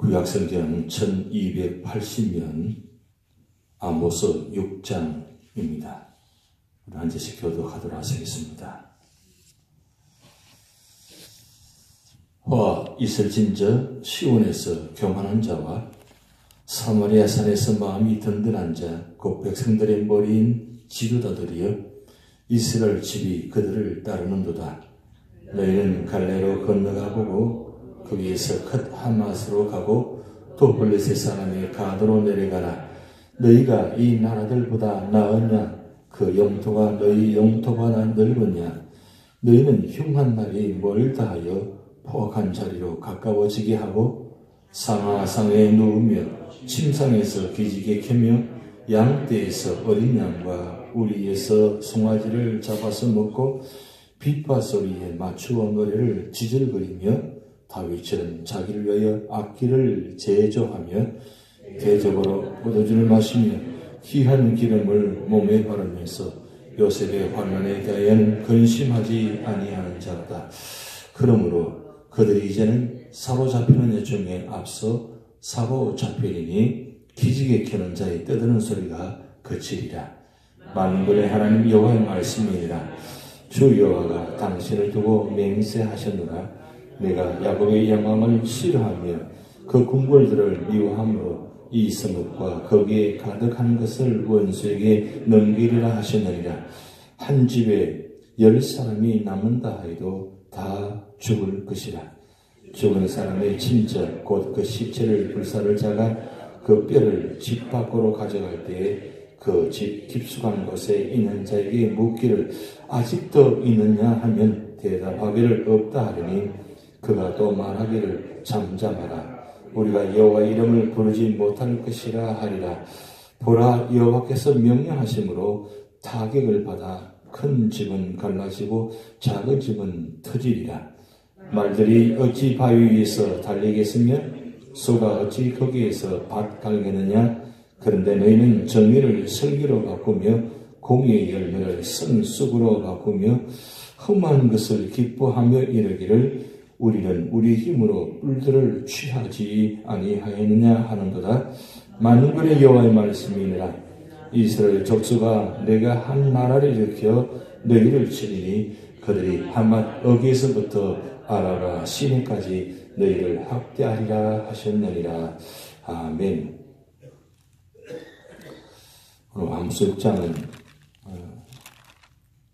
구약성경 1280년 아모스 6장입니다. 우리 한 절씩 교독하도록 하겠습니다. 화 이슬진저 시온에서 교만한 자와 사마리아 산에서 마음이 든든한 자 곧 백성들의 머리인 지도자들이여 이스라엘 집이 그들을 따르는도다. 너희는 갈레로 건너가 보고 거기에서 컷 하맛으로 가고 또 블레셋 사람의 가드로 내려가라. 너희가 이 나라들보다 나으냐? 그 영토가 너희 영토보다 넓으냐? 너희는 흉한 날이 멀다 하여 포악한 자리로 가까워지게 하고 상하상에 누우며 침상에서 기지개 켜며 양떼에서 어린 양과 우리에서 송아지를 잡아서 먹고 빗바 소리에 맞추어 노래를 지질거리며 다윗처럼 자기를 위하여 악기를 제조하며 대적으로 포도주를 마시며 귀한 기름을 몸에 바르면서 요셉의 환난에 대하여는 근심하지 아니하는 자다. 그러므로 그들이 이제는 사로잡히는 여중에 앞서 사로잡히리니 기지개 켜는 자의 떠드는 소리가 그치리라. 만군의 하나님 여호와의 말씀이니라. 주 여호와가 당신을 두고 맹세하셨노라. 내가 야곱의 영광을 싫어하며 그 궁궐들을 미워함으로 이 성읍과 거기에 가득한 것을 원수에게 넘기리라 하셨느니라. 한 집에 10사람이 남는다 하여도 다 죽을 것이라. 죽은 사람의 친척 곧 그 시체를 불사를 자가 그 뼈를 집 밖으로 가져갈 때에 그 집 깊숙한 곳에 있는 자에게 묻기를 아직도 있느냐 하면 대답하기를 없다 하리니 그가 또 말하기를 잠잠하라. 우리가 여호와 이름을 부르지 못할 것이라 하리라. 보라, 여호와께서 명령하심으로 타격을 받아 큰 집은 갈라지고 작은 집은 터지리라. 말들이 어찌 바위 위에서 달리겠으며 소가 어찌 거기에서 밭 갈겠느냐. 그런데 너희는 정의를 슬기로 바꾸며 공의의 열매를 쓴쑥으로 바꾸며 흠한 것을 기뻐하며 이르기를 우리는 우리 힘으로 뿔들을 취하지 아니하였느냐 하는도다. 만군의 여호와의 말씀이니라. 이스라엘 족속아, 내가 한 나라를 일으켜 너희를 치리니 그들이 하맛 어기에서부터 아라라 시내까지 너희를 학대하리라 하셨느니라. 아멘. 오늘 아모스 6장은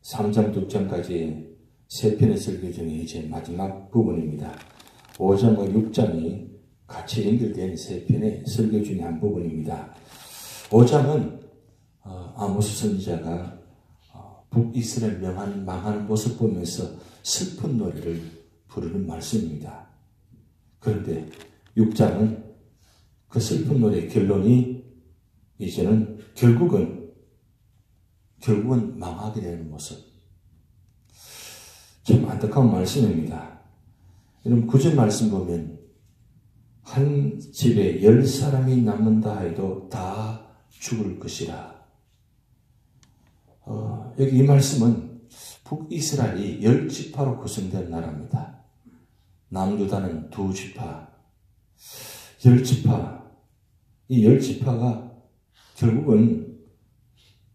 3장 6장까지 세 편의 설교 중에 이제 마지막 부분입니다. 5장과 6장이 같이 연결된 세 편의 설교 중에 한 부분입니다. 5장은 아모스 선지자가 북이스라엘 망하는 모습 보면서 슬픈 노래를 부르는 말씀입니다. 그런데 6장은 그 슬픈 노래의 결론이 이제는 결국은 망하게 되는 모습. 참 안타까운 말씀입니다. 여러분 9절 말씀 보면 한 집에 10사람이 남는다 해도 다 죽을 것이라. 여기 이 말씀은 북이스라엘이 10지파로 구성된 나라입니다. 남유다는 2지파, 10지파. 이 10지파가 결국은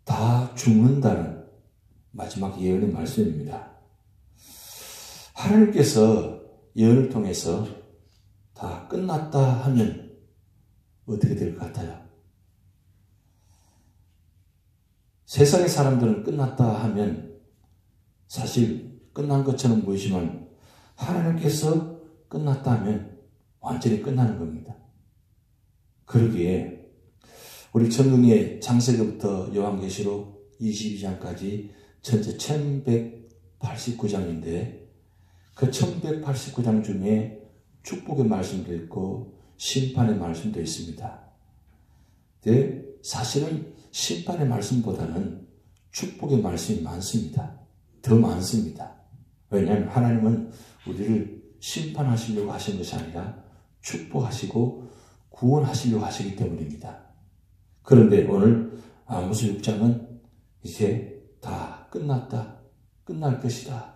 다 죽는다는 마지막 예언의 말씀입니다. 하나님께서 예언을 통해서 다 끝났다 하면 어떻게 될 것 같아요? 세상의 사람들은 끝났다 하면 사실 끝난 것처럼 보이지만 하나님께서 끝났다 하면 완전히 끝나는 겁니다. 그러기에 우리 성경의 창세기부터 요한계시록 22장까지 전체 1189장인데 그 1189장 중에 축복의 말씀도 있고 심판의 말씀도 있습니다. 근데 사실은 심판의 말씀보다는 축복의 말씀이 많습니다. 더 많습니다. 왜냐하면 하나님은 우리를 심판하시려고 하신 것이 아니라 축복하시고 구원하시려고 하시기 때문입니다. 그런데 오늘 아모스 6장은 이제 다 끝났다, 끝날 것이다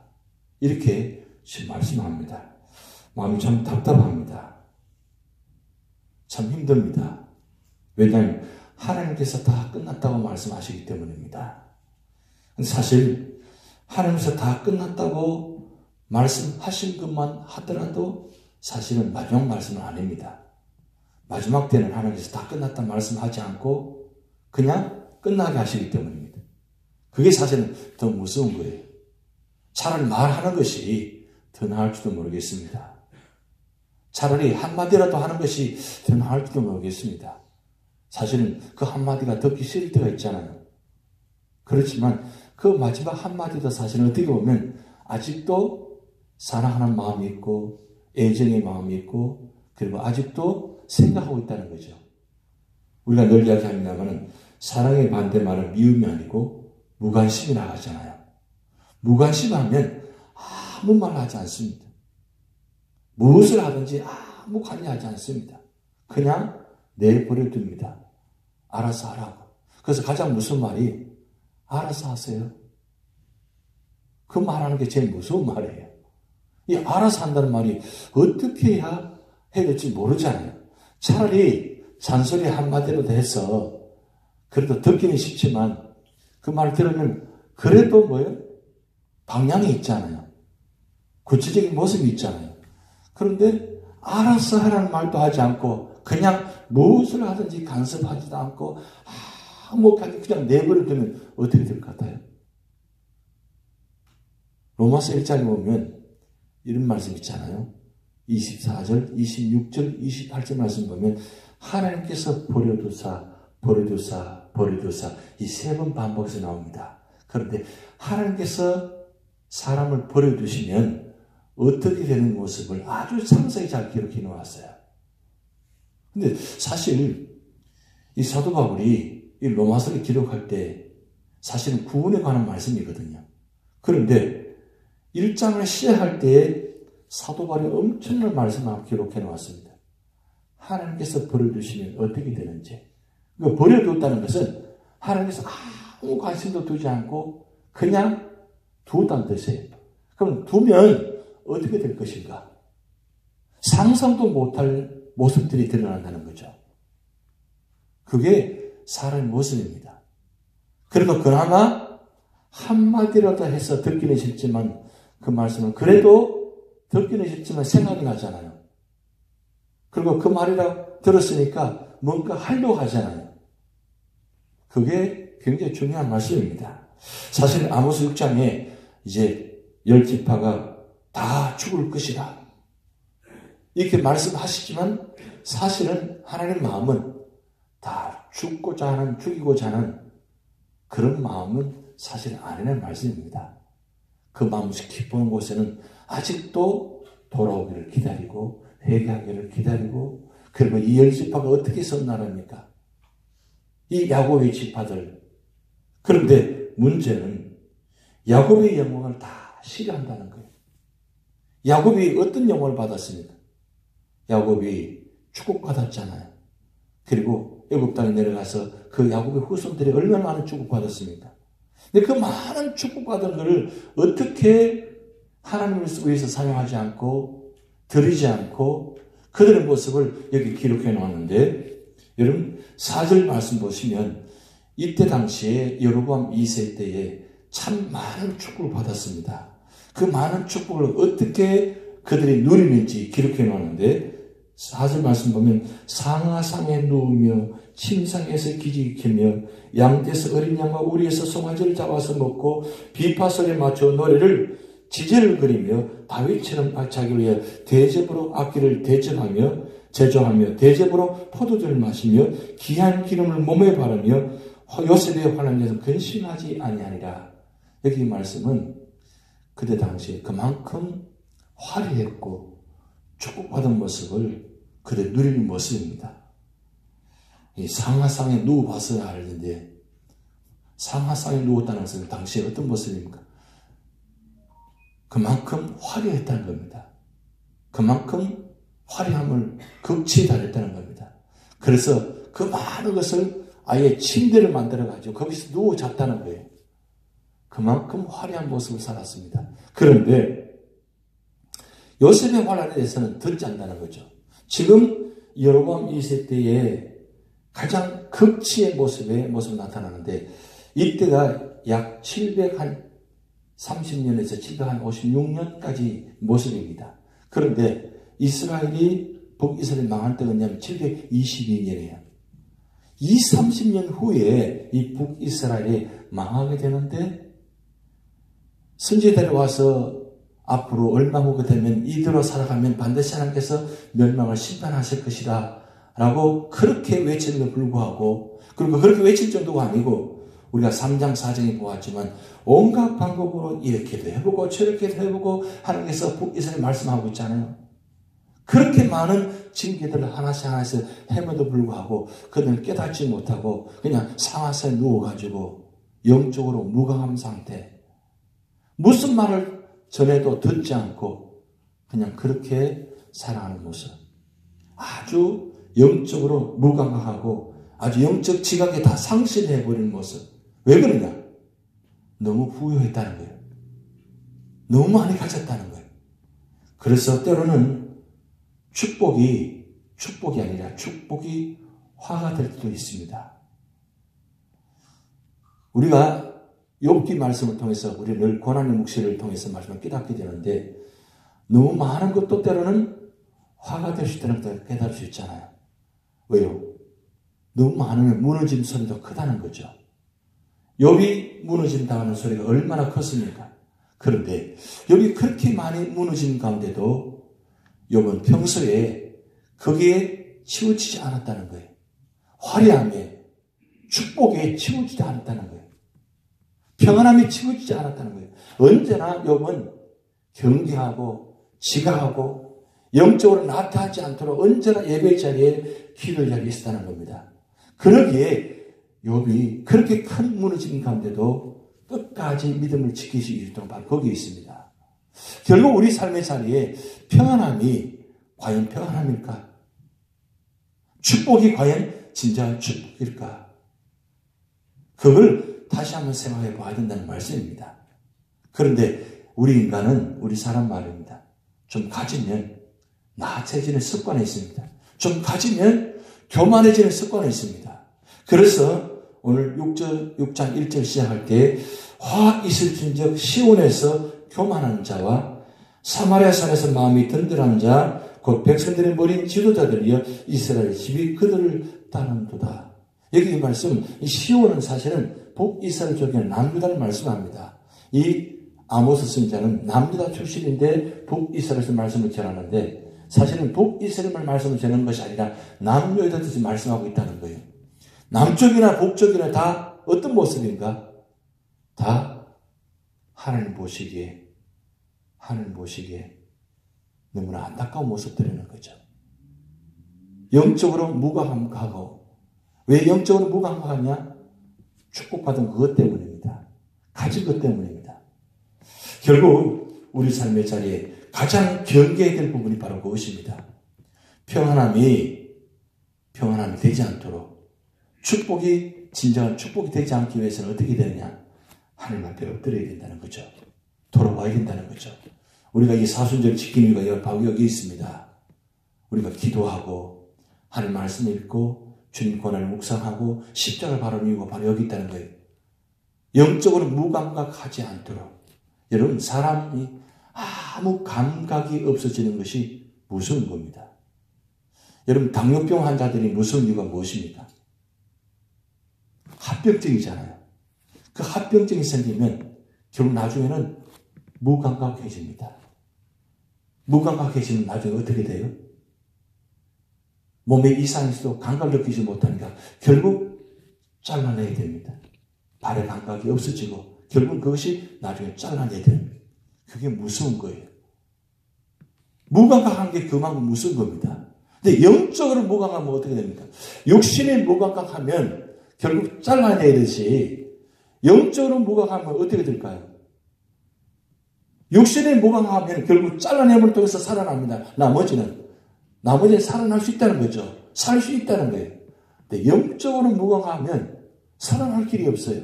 이렇게 지금 말씀합니다. 마음이 참 답답합니다. 참 힘듭니다. 왜냐하면 하나님께서 다 끝났다고 말씀하시기 때문입니다. 사실 하나님께서 다 끝났다고 말씀하신 것만 하더라도 사실은 마지막 말씀은 아닙니다. 마지막 때는 하나님께서 다 끝났다 말씀하지 않고 그냥 끝나게 하시기 때문입니다. 그게 사실은 더 무서운 거예요. 차라리 말하는 것이 더 나을지도 모르겠습니다. 차라리 한마디라도 하는 것이 더 나을지도 모르겠습니다. 사실은 그 한마디가 듣기 싫을 때가 있잖아요. 그렇지만 그 마지막 한마디도 사실은 어떻게 보면 아직도 사랑하는 마음이 있고 애정의 마음이 있고 그리고 아직도 생각하고 있다는 거죠. 우리가 늘 이야기합니다만 사랑의 반대말은 미움이 아니고 무관심이라고 하잖아요. 무관심하면 아무 말 하지 않습니다. 무엇을 하든지 아무 관여하지 않습니다. 그냥 내버려둡니다. 알아서 하라고. 그래서 가장 무서운 말이 알아서 하세요. 그 말하는 게 제일 무서운 말이에요. 이 알아서 한다는 말이 어떻게 해야 될지 모르잖아요. 차라리 잔소리 한마디라도 해서 그래도 듣기는 쉽지만 그 말 들으면 그래도 뭐예요? 방향이 있잖아요. 구체적인 모습이 있잖아요. 그런데 알아서 하라는 말도 하지 않고 그냥 무엇을 하든지 간섭하지도 않고 아무것도 그냥 내버려두면 어떻게 될 것 같아요? 로마서 1장에 보면 이런 말씀 있잖아요. 24절, 26절, 28절 말씀 보면 하나님께서 버려두사 이 세 번 반복해서 나옵니다. 그런데 하나님께서 사람을 버려두시면 어떻게 되는 모습을 아주 상세히 잘 기록해 놓았어요. 근데 사실 이 사도 바울이 이 로마서를 기록할 때 사실은 구원에 관한 말씀이거든요. 그런데 1장을 시작할 때에 사도 바울이 엄청난 말씀을 기록해 놓았습니다. 하나님께서 버려두시면 어떻게 되는지. 버려뒀다는 것은 하나님께서 아무 관심도 두지 않고 그냥 두었다는 뜻이에요. 그럼 두면 어떻게 될 것인가? 상상도 못할 모습들이 드러난다는 거죠. 그게 사람의 모습입니다. 그리고 그나마 한마디라도 해서 듣기는 싫지만 그 말씀을 그래도 듣기는 싫지만 생각이 나잖아요. 그리고 그 말이라 들었으니까 뭔가 하려고 하잖아요. 그게 굉장히 중요한 말씀입니다. 사실 아모스 6장에 이제 10지파가 다 죽을 것이다. 이렇게 말씀하시지만 사실은 하나님의 마음은 다 죽고자 하는, 죽이고자 하는 그런 마음은 사실 아니라는 말씀입니다. 그 마음에서 기쁘는 곳에는 아직도 돌아오기를 기다리고 회개하기를 기다리고 그리고 이 10지파가 어떻게 선나랍니까? 이 야곱의 지파들. 그런데 문제는 야곱의 영광을 다 싫어한다는 거예요. 야곱이 어떤 영광을 받았습니까? 야곱이 축복받았잖아요. 그리고 애굽 땅에 내려가서 그 야곱의 후손들이 얼마나 많은 축복받았습니까? 근데 그 많은 축복받은 것을 어떻게 하나님을 위해서 사용하지 않고 드리지 않고 그들의 모습을 여기 기록해 놓았는데 여러분 4절 말씀 보시면 이때 당시에 여로보암 2세 때에 참 많은 축복을 받았습니다. 그 많은 축복을 어떻게 그들이 누리는지 기록해 놓았는데 4절 말씀 보면 상하상에 누우며 침상에서 기지개며 양떼에서 어린 양과 우리에서 송아지를 잡아서 먹고 비파솔에 맞춰 노래를 지제를 그리며 다윗처럼 자기를 위해 대접으로 악기를 대접하며 제조하며 대접으로 포도주를 마시며 귀한 기름을 몸에 바르며 요셉의 환난에서 근심하지 아니하니라. 여기 말씀은 그때 당시에 그만큼 화려했고 축복받은 모습을 그들 누리는 모습입니다. 이 상하상에 누워봐서 알는데 상하상에 누웠다는 것은 당시에 어떤 모습입니까? 그만큼 화려했다는 겁니다. 그만큼 화려함을 극치에 달했다는 겁니다. 그래서 그 많은 것을 아예 침대를 만들어가지고 거기서 누워 잤다는 거예요. 그만큼 화려한 모습을 살았습니다. 그런데 요셉의 환난에 대해서는 듣지 않는다는 거죠. 지금 여로보암 2세 때에 가장 극치의 모습이 나타나는데 이때가 약 730년에서 756년까지 모습입니다. 그런데 북이스라엘이 망할 때가 뭐냐면 722년이에요. 30년 후에 이 북이스라엘이 망하게 되는데 선지자들이 와서 앞으로 얼마 후가 되면 이대로 살아가면 반드시 하나님께서 멸망을 심판하실 것이다 라고 그렇게 외치는데 불구하고, 그리고 그렇게 외칠 정도가 아니고 우리가 3장 4장에 보았지만 온갖 방법으로 이렇게도 해보고 저렇게도 해보고 하나님께서 북이스라엘 말씀하고 있잖아요. 그렇게 많은 징계들을 하나씩 해봐도 불구하고 그들은 깨닫지 못하고 그냥 상하사에 누워가지고 영적으로 무강한 상태, 무슨 말을 전해도 듣지 않고 그냥 그렇게 살아가는 모습, 아주 영적으로 무감각하고 아주 영적 지각에 다 상실해버리는 모습. 왜 그러냐? 너무 부유했다는 거예요. 너무 많이 가졌다는 거예요. 그래서 때로는 축복이 아니라 축복이 화가 될 때도 있습니다. 우리가 욥기 말씀을 통해서 우리 늘 고난의 묵시를 통해서 말씀을 깨닫게 되는데 너무 많은 것도 때로는 화가 될 수 있다는 것을 깨달을 수 있잖아요. 왜요? 너무 많으면 무너진 소리도 크다는 거죠. 욥이 무너진다는 소리가 얼마나 컸습니까? 그런데 욥이 그렇게 많이 무너진 가운데도 욥은 평소에 거기에 치우치지 않았다는 거예요. 화려함에, 축복에 치우치지 않았다는 거예요. 평안함에 치우치지 않았다는 거예요. 언제나 욥은 경계하고 지각하고 영적으로 나타나지 않도록 언제나 예배 자리에 기도 자리에 있었다는 겁니다. 그러기에 욥이 그렇게 큰 무너짐 가운데도 끝까지 믿음을 지킬 수 있도록 바로 거기에 있습니다. 결국 우리 삶의 자리에 평안함이 과연 평안함일까? 축복이 과연 진정한 축복일까? 그걸 다시 한번 생각해 봐야 된다는 말씀입니다. 그런데 우리 인간은, 우리 사람 말입니다. 좀 가지면 나태해지는 습관이 있습니다. 좀 가지면 교만해지는 습관이 있습니다. 그래서 오늘 6장 1절 시작할 때 화 있을진즉 시온에서 교만한 자와 사마리아 산에서 마음이 든든한 자 곧 백성들의 머린 지도자들이여 이스라엘 집이 그들을 따른도다. 여기 이 말씀, 이 시온은 사실은 북이스라엘 쪽에는 남유다를 말씀합니다. 이 아모스 선지자는 남유다 출신인데 북이스라엘에서 말씀을 전하는데 사실은 북이스라엘 말씀을 전하는 것이 아니라 남유다에서 말씀하고 있다는 거예요. 남쪽이나 북쪽이나 다 어떤 모습인가? 다 하나님 보시기에 너무나 안타까운 모습들이라는 거죠. 영적으로 무감각하고, 왜 영적으로 무감각하냐? 축복받은 그것 때문입니다. 가진 것 때문입니다. 결국 우리 삶의 자리에 가장 경계해야 될 부분이 바로 그것입니다. 평안함이 되지 않도록, 축복이 진정한 축복이 되지 않기 위해서는 어떻게 되느냐? 하나님 앞에 엎드려야 된다는 거죠. 돌아와야 된다는 거죠. 우리가 이 사순절 지키는 이유가 바로 여기 있습니다. 우리가 기도하고 하나님 말씀 읽고 주님 권한을 묵상하고 십자가를 바라는 이유가 바로 여기 있다는 거예요. 영적으로 무감각하지 않도록. 여러분, 사람이 아무 감각이 없어지는 것이 무서운 겁니다. 여러분, 당뇨병 환자들이 무서운 이유가 무엇입니까? 합병증이잖아요. 그 합병증이 생기면 결국 나중에는 무감각해집니다. 무감각해지면 나중에 어떻게 돼요? 몸에 이상이 있어도 감각을 느끼지 못하니까 결국 잘라내야 됩니다. 발의 감각이 없어지고 결국 그것이 나중에 잘라내야 됩니다. 그게 무서운 거예요. 무감각한 게 그만큼 무서운 겁니다. 근데 영적으로 무감각하면 어떻게 됩니까? 육신에 무감각하면 결국 잘라내야 되지, 영적으로 무감각하면 어떻게 될까요? 육신에 무감각하면 결국 잘라내므로 통해서 살아납니다. 나머지는 살아날 수 있다는 거죠. 살 수 있다는 거예요. 근데 영적으로 무감각하면 살아날 길이 없어요.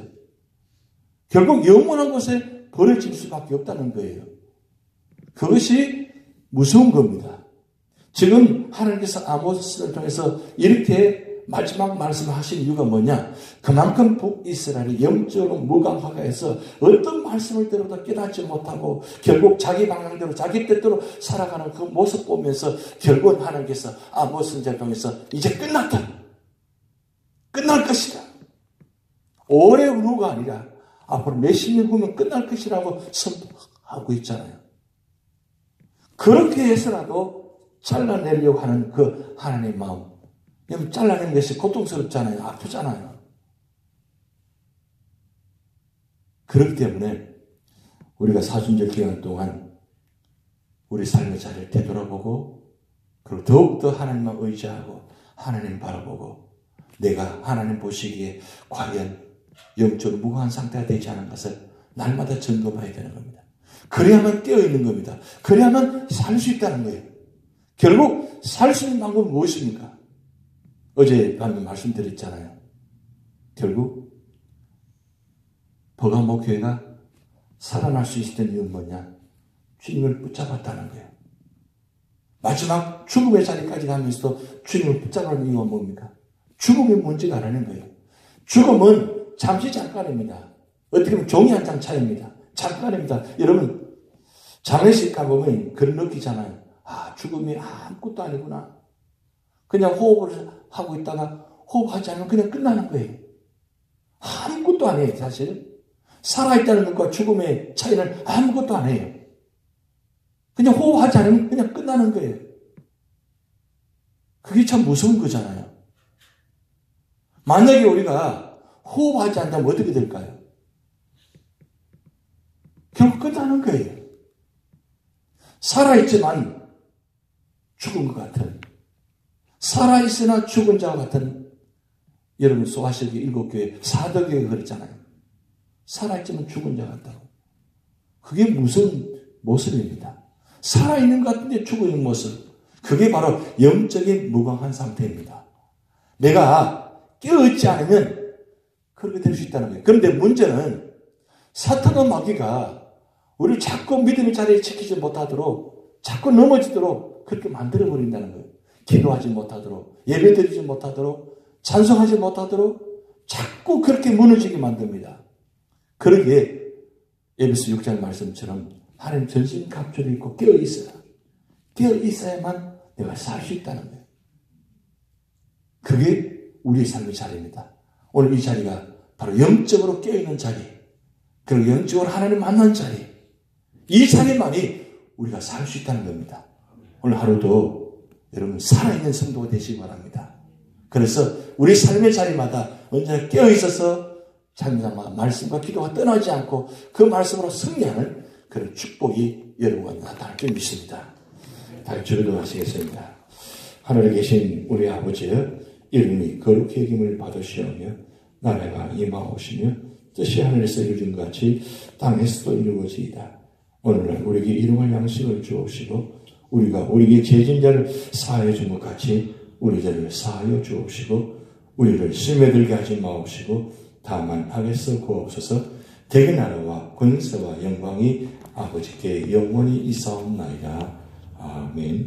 결국 영원한 곳에 버려질 수밖에 없다는 거예요. 그것이 무서운 겁니다. 지금 하나님께서 아모스를 통해서 이렇게 마지막 말씀하신 이유가 뭐냐? 그만큼 북이스라엘이 영적으로 무감화해서 어떤 말씀을 들어도 깨닫지 못하고 결국 자기 방향대로 자기 뜻대로 살아가는 그 모습 보면서 결국은 하나님께서 아모스 선지자를 통해서 이제 끝났다. 끝날 것이다. 오래 후가 아니라 앞으로 몇십 년 후면 끝날 것이라고 선포하고 있잖아요. 그렇게 해서라도 잘라내려고 하는 그 하나님의 마음. 잘라내는 것이 고통스럽잖아요. 아프잖아요. 그렇기 때문에 우리가 사순절 기간 동안 우리 삶의 자리를 되돌아보고 그리고 더욱더 하나님만 의지하고 하나님 바라보고 내가 하나님 보시기에 과연 영적으로 무궁한 상태가 되지 않은 것을 날마다 점검해야 되는 겁니다. 그래야만 깨어있는 겁니다. 그래야만 살 수 있다는 거예요. 결국 살 수 있는 방법은 무엇입니까? 어제 방금 말씀드렸잖아요. 결국 버가모 교회가 살아날 수 있었던 이유는 뭐냐? 주님을 붙잡았다는 거예요. 마지막 죽음의 자리까지 가면서도 주님을 붙잡는 이유가 뭡니까? 죽음이 뭔지가 아니는 거예요. 죽음은 잠시 잠깐입니다. 어떻게 보면 종이 한 장 차이입니다. 잠깐입니다. 여러분 장례식 가보면 그런 느끼잖아요. 아, 죽음이 아무것도 아니구나. 그냥 호흡을 하고 있다가 호흡하지 않으면 그냥 끝나는 거예요. 아무것도 아니에요, 사실. 살아있다는 것과 죽음의 차이는 아무것도 아니에요. 그냥 호흡하지 않으면 그냥 끝나는 거예요. 그게 참 무서운 거잖아요. 만약에 우리가 호흡하지 않다면 어떻게 될까요? 결국 끝나는 거예요. 살아있지만 죽은 것 같은, 살아있으나 죽은 자와 같은, 여러분 소아실기 7교회 사도교회가 그랬잖아요. 살아있지만 죽은 자 같다고. 그게 무슨 모습입니다. 살아있는 것 같은데 죽어있는 모습. 그게 바로 영적인 무광한 상태입니다. 내가 깨어있지 않으면 그렇게 될 수 있다는 거예요. 그런데 문제는 사탄의 마귀가 우리를 자꾸 믿음의 자리에 지키지 못하도록 자꾸 넘어지도록 그렇게 만들어버린다는 거예요. 기도하지 못하도록, 예배드리지 못하도록, 찬송하지 못하도록 자꾸 그렇게 무너지게 만듭니다. 그러기에 에베소 6장 말씀처럼 하나님 전신 갑주를 입고 깨어있어야, 깨어있어야만 내가 살 수 있다는 거예요. 그게 우리의 삶의 자리입니다. 오늘 이 자리가 바로 영적으로 깨어있는 자리, 그리고 영적으로 하나님 만난 자리, 이 자리만이 우리가 살 수 있다는 겁니다. 오늘 하루도 여러분 살아있는 성도가 되시기 바랍니다. 그래서 우리 삶의 자리마다 언제나 깨어있어서 찬양과 말씀과 기도가 떠나지 않고 그 말씀으로 승리하는 그런 축복이 여러분과 나타날 줄 믿습니다. 다시 기도하시겠습니다. 하늘에 계신 우리 아버지여, 이름이 거룩히 여김을 받으시오며 나라가 임하오시며 뜻이 하늘에서 이루어진 것 같이 땅에서도 이루어지이다. 오늘날 우리에게 일용할 양식을 주옵시고 우리가 우리에게 죄진 자를 사하여 준 것 같이 우리 죄를 사하여 주옵시고 우리를 시험에 들게 하지 마옵시고 다만 악에서 구하옵소서. 대개 나라와 권세와 영광이 아버지께 영원히 있사옵나이다. 아멘.